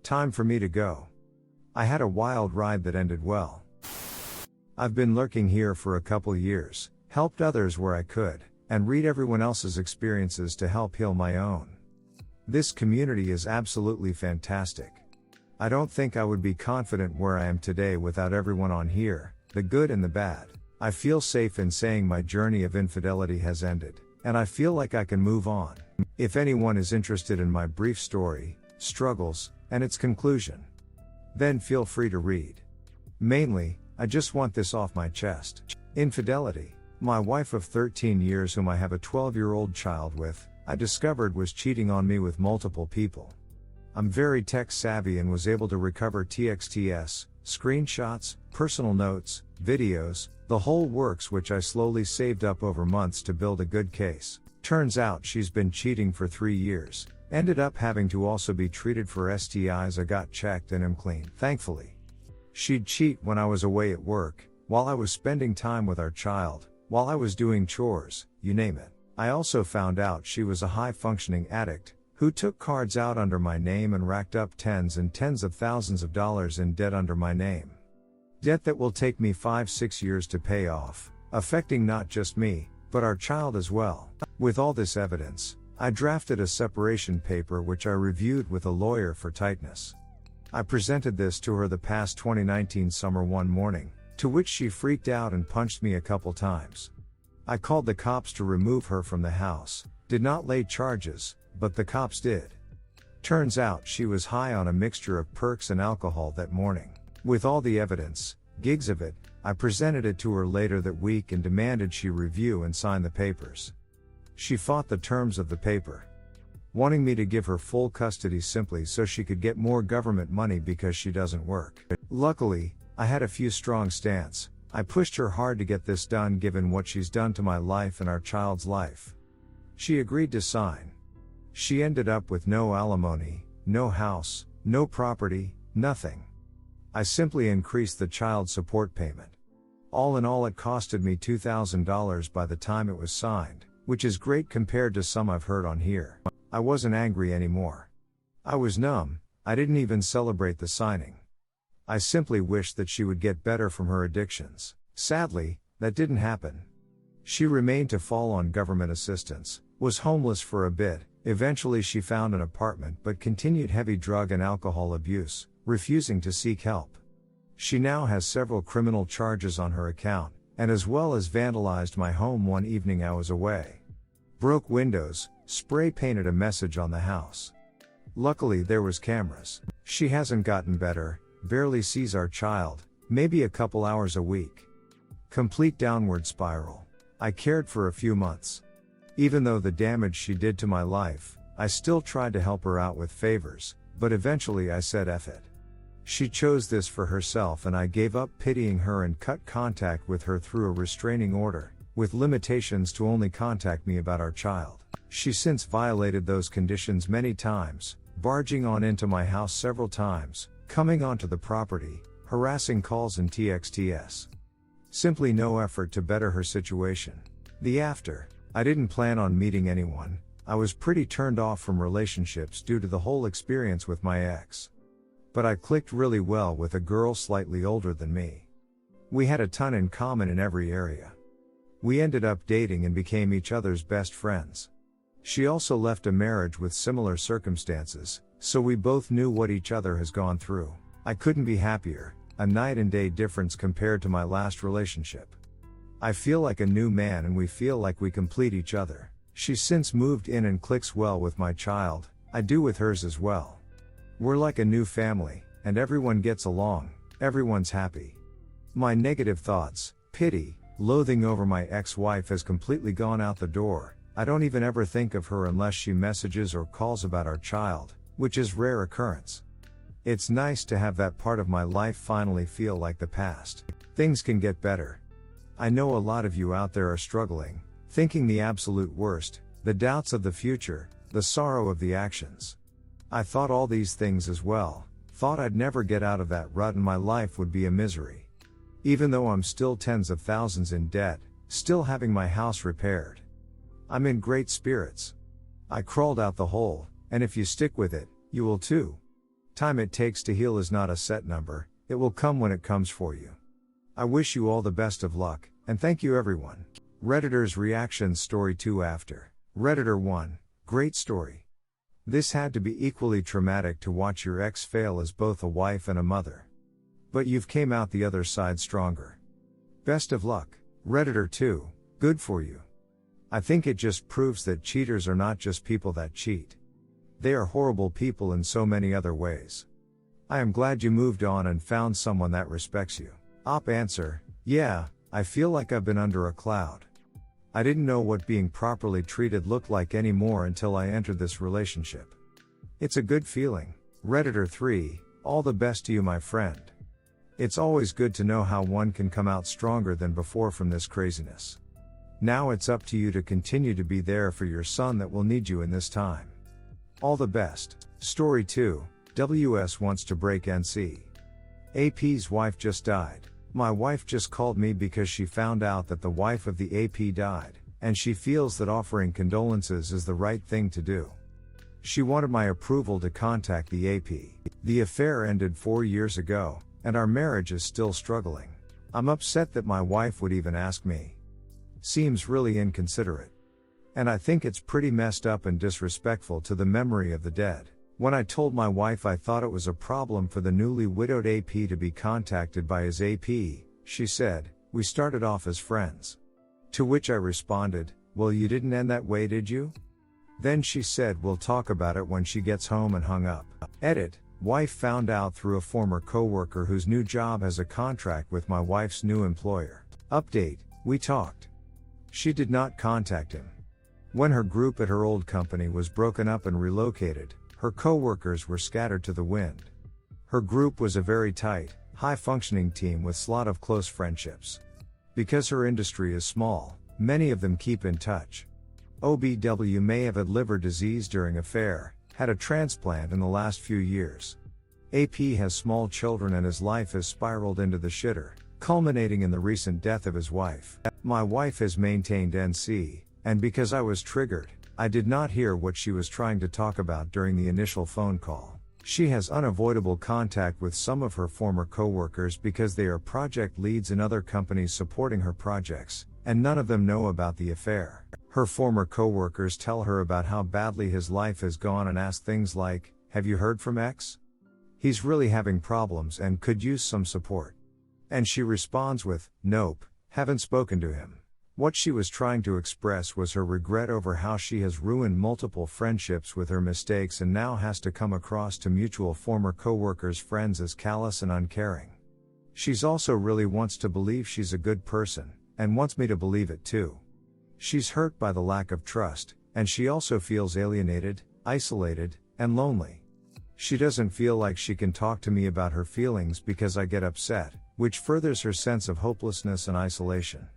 Time for me to go. I had a wild ride that ended well. I've been lurking here for a couple years, helped others where I could, and read everyone else's experiences to help heal my own. This community is absolutely fantastic. I don't think I would be confident where I am today without everyone on here, the good and the bad. I feel safe in saying my journey of infidelity has ended, and I feel like I can move on. If anyone is interested in my brief story, struggles, and its conclusion, then feel free to read. Mainly, I just want this off my chest. Infidelity. My wife of 13 years, whom I have a 12-year-old child with, I discovered was cheating on me with multiple people. I'm very tech savvy and was able to recover TXTs, screenshots, personal notes, videos, the whole works, which I slowly saved up over months to build a good case. Turns out she's been cheating for 3 years, ended up having to also be treated for STIs. I got checked and am clean, thankfully. She'd cheat when I was away at work, while I was spending time with our child, while I was doing chores, you name it. I also found out she was a high-functioning addict, who took cards out under my name and racked up tens and tens of thousands of dollars in debt under my name. Debt that will take me 5-6 years to pay off, affecting not just me, but our child as well. With all this evidence, I drafted a separation paper which I reviewed with a lawyer for tightness. I presented this to her the past 2019 summer one morning, to which she freaked out and punched me a couple times. I called the cops to remove her from the house, did not lay charges, but the cops did. Turns out she was high on a mixture of perks and alcohol that morning. With all the evidence, gigs of it, I presented it to her later that week and demanded she review and sign the papers. She fought the terms of the paper, wanting me to give her full custody simply so she could get more government money because she doesn't work. Luckily, I had a few strong stance. I pushed her hard to get this done given what she's done to my life and our child's life. She agreed to sign. She ended up with no alimony, no house, no property, nothing. I simply increased the child support payment. All in all, it costed me $2,000 by the time it was signed, which is great compared to some I've heard on here. I wasn't angry anymore. I was numb. I didn't even celebrate the signing. I simply wished that she would get better from her addictions. Sadly, that didn't happen. She remained to fall on government assistance, was homeless for a bit, eventually she found an apartment but continued heavy drug and alcohol abuse, refusing to seek help. She now has several criminal charges on her account, and as well as vandalized my home one evening I was away. Broke windows, spray painted a message on the house. Luckily there was cameras. She hasn't gotten better, barely sees our child, maybe a couple hours a week. Complete downward spiral. I cared for a few months. Even though the damage she did to my life, I still tried to help her out with favors, but eventually I said F it. She chose this for herself and I gave up pitying her and cut contact with her through a restraining order, with limitations to only contact me about our child. She's since violated those conditions many times, barging on into my house several times, coming onto the property, harassing calls and TXTs. Simply no effort to better her situation. The after. I didn't plan on meeting anyone. I was pretty turned off from relationships due to the whole experience with my ex. But I clicked really well with a girl slightly older than me. We had a ton in common in every area. We ended up dating and became each other's best friends. She also left a marriage with similar circumstances, so we both knew what each other has gone through. I couldn't be happier, a night and day difference compared to my last relationship. I feel like a new man and we feel like we complete each other. She's since moved in and clicks well with my child, I do with hers as well. We're like a new family, and everyone gets along, everyone's happy. My negative thoughts, pity, loathing over my ex-wife has completely gone out the door. I don't even ever think of her unless she messages or calls about our child, which is rare occurrence. It's nice to have that part of my life finally feel like the past. Things can get better. I know a lot of you out there are struggling, thinking the absolute worst, the doubts of the future, the sorrow of the actions. I thought all these things as well, thought I'd never get out of that rut and my life would be a misery. Even though I'm still tens of thousands in debt, still having my house repaired. I'm in great spirits. I crawled out the hole, and if you stick with it, you will too. Time it takes to heal is not a set number, it will come when it comes for you. I wish you all the best of luck, and thank you everyone. Redditor's reactions. Story 2 after. Redditor 1, great story. This had to be equally traumatic to watch your ex fail as both a wife and a mother. But you've came out the other side stronger. Best of luck. Redditor 2, good for you. I think it just proves that cheaters are not just people that cheat. They are horrible people in so many other ways. I am glad you moved on and found someone that respects you. Op answer, yeah, I feel like I've been under a cloud. I didn't know what being properly treated looked like anymore until I entered this relationship. It's a good feeling. Redditor 3, all the best to you my friend. It's always good to know how one can come out stronger than before from this craziness. Now it's up to you to continue to be there for your son that will need you in this time. All the best. Story 2, WS wants to break NC. AP's wife just died. My wife just called me because she found out that the wife of the AP died, and she feels that offering condolences is the right thing to do. She wanted my approval to contact the AP. The affair ended 4 years ago, and our marriage is still struggling. I'm upset that my wife would even ask me. Seems really inconsiderate. And I think it's pretty messed up and disrespectful to the memory of the dead. When I told my wife I thought it was a problem for the newly widowed AP to be contacted by his AP, she said, "We started off as friends." To which I responded, "Well, you didn't end that way, did you?" Then she said, "We'll talk about it when she gets home," and hung up. Edit. Wife found out through a former coworker whose new job has a contract with my wife's new employer. Update. We talked. She did not contact him. When her group at her old company was broken up and relocated, her co-workers were scattered to the wind. Her group was a very tight, high-functioning team with a lot of close friendships. Because her industry is small, many of them keep in touch. OBW may have had liver disease during affair, had a transplant in the last few years. AP has small children and his life has spiraled into the shitter, culminating in the recent death of his wife. My wife has maintained NC, and because I was triggered, I did not hear what she was trying to talk about during the initial phone call. She has unavoidable contact with some of her former coworkers because they are project leads in other companies supporting her projects, and none of them know about the affair. Her former coworkers tell her about how badly his life has gone and ask things like, "Have you heard from X? He's really having problems and could use some support." And she responds with, "Nope, haven't spoken to him." What she was trying to express was her regret over how she has ruined multiple friendships with her mistakes and now has to come across to mutual former coworkers' friends as callous and uncaring. She's also really wants to believe she's a good person, and wants me to believe it too. She's hurt by the lack of trust, and she also feels alienated, isolated, and lonely. She doesn't feel like she can talk to me about her feelings because I get upset, which furthers her sense of hopelessness and isolation.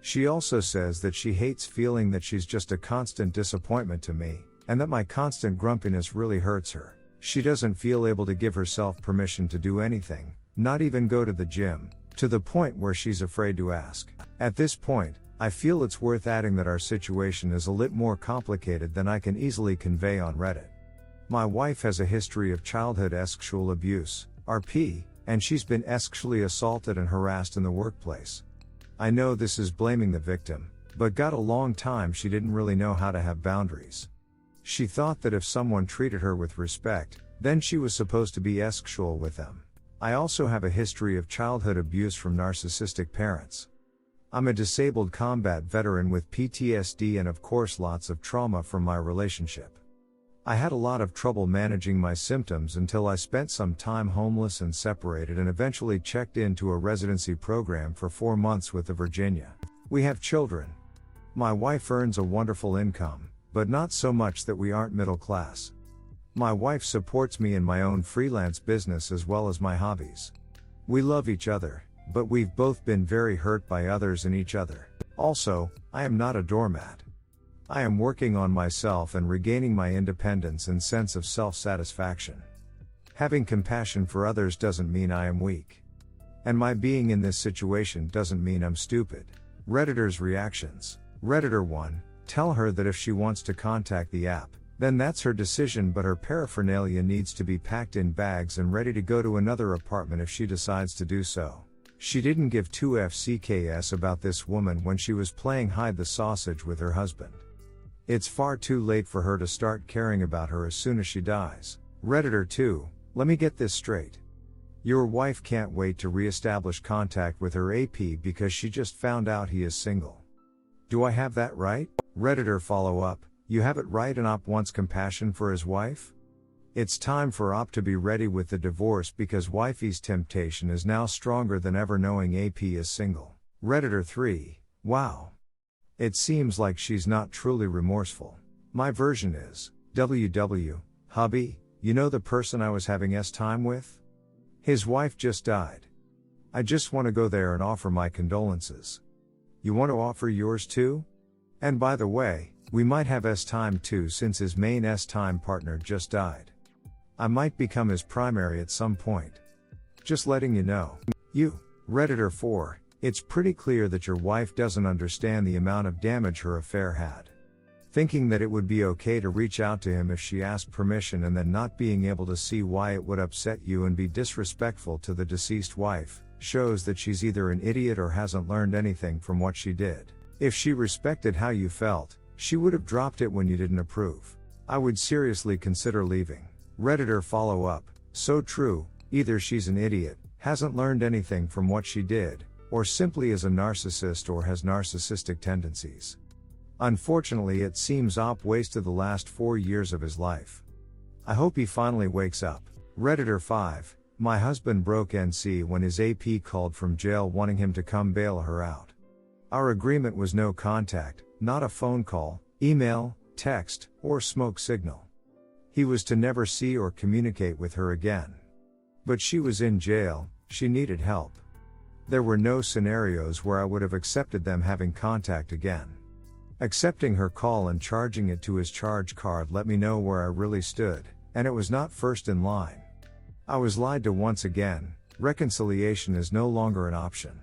She also says that she hates feeling that she's just a constant disappointment to me, and that my constant grumpiness really hurts her. She doesn't feel able to give herself permission to do anything, not even go to the gym, to the point where she's afraid to ask. At this point, I feel it's worth adding that our situation is a little more complicated than I can easily convey on Reddit. My wife has a history of childhood sexual abuse, RP, and she's been sexually assaulted and harassed in the workplace. I know this is blaming the victim, but got a long time she didn't really know how to have boundaries. She thought that if someone treated her with respect, then she was supposed to be sexual with them. I also have a history of childhood abuse from narcissistic parents. I'm a disabled combat veteran with PTSD and of course lots of trauma from my relationship. I had a lot of trouble managing my symptoms until I spent some time homeless and separated and eventually checked into a residency program for 4 months with the Virginia. We have children. My wife earns a wonderful income, but not so much that we aren't middle class. My wife supports me in my own freelance business as well as my hobbies. We love each other, but we've both been very hurt by others and each other. Also, I am not a doormat. I am working on myself and regaining my independence and sense of self-satisfaction. Having compassion for others doesn't mean I am weak. And my being in this situation doesn't mean I'm stupid. Redditor's reactions. Redditor 1, tell her that if she wants to contact the app, Then that's her decision, but her paraphernalia needs to be packed in bags and ready to go to another apartment if she decides to do so. She didn't give 2 FCKs about this woman when she was playing hide the sausage with her husband. It's far too late for her to start caring about her as soon as she dies. Redditor 2, let me get this straight. Your wife can't wait to re-establish contact with her AP because she just found out he is single. Do I have that right? Redditor follow up, you have it right, and Op wants compassion for his wife? It's time for Op to be ready with the divorce because wifey's temptation is now stronger than ever knowing AP is single. Redditor 3, wow. It seems like she's not truly remorseful. My version is, WW, hubby, you know the person I was having time with? His wife just died. I just want to go there and offer my condolences. You want to offer yours too? And by the way, we might have time too since his main time partner just died. I might become his primary at some point. Just letting you know. You, Redditor 4, it's pretty clear that your wife doesn't understand the amount of damage her affair had. Thinking that it would be okay to reach out to him if she asked permission and then not being able to see why it would upset you and be disrespectful to the deceased wife, shows that she's either an idiot or hasn't learned anything from what she did. If she respected how you felt, she would have dropped it when you didn't approve. I would seriously consider leaving. Redditor follow up, so true, either she's an idiot, hasn't learned anything from what she did, or simply is a narcissist or has narcissistic tendencies. Unfortunately, it seems Op wasted the last 4 years of his life. I hope he finally wakes up. Redditor 5, my husband broke NC when his AP called from jail wanting him to come bail her out. Our agreement was no contact, not a phone call, email, text, or smoke signal. He was to never see or communicate with her again. But she was in jail, she needed help. There were no scenarios where I would have accepted them having contact again. Accepting her call and charging it to his charge card let me know where I really stood, and it was not first in line. I was lied to once again, reconciliation is no longer an option.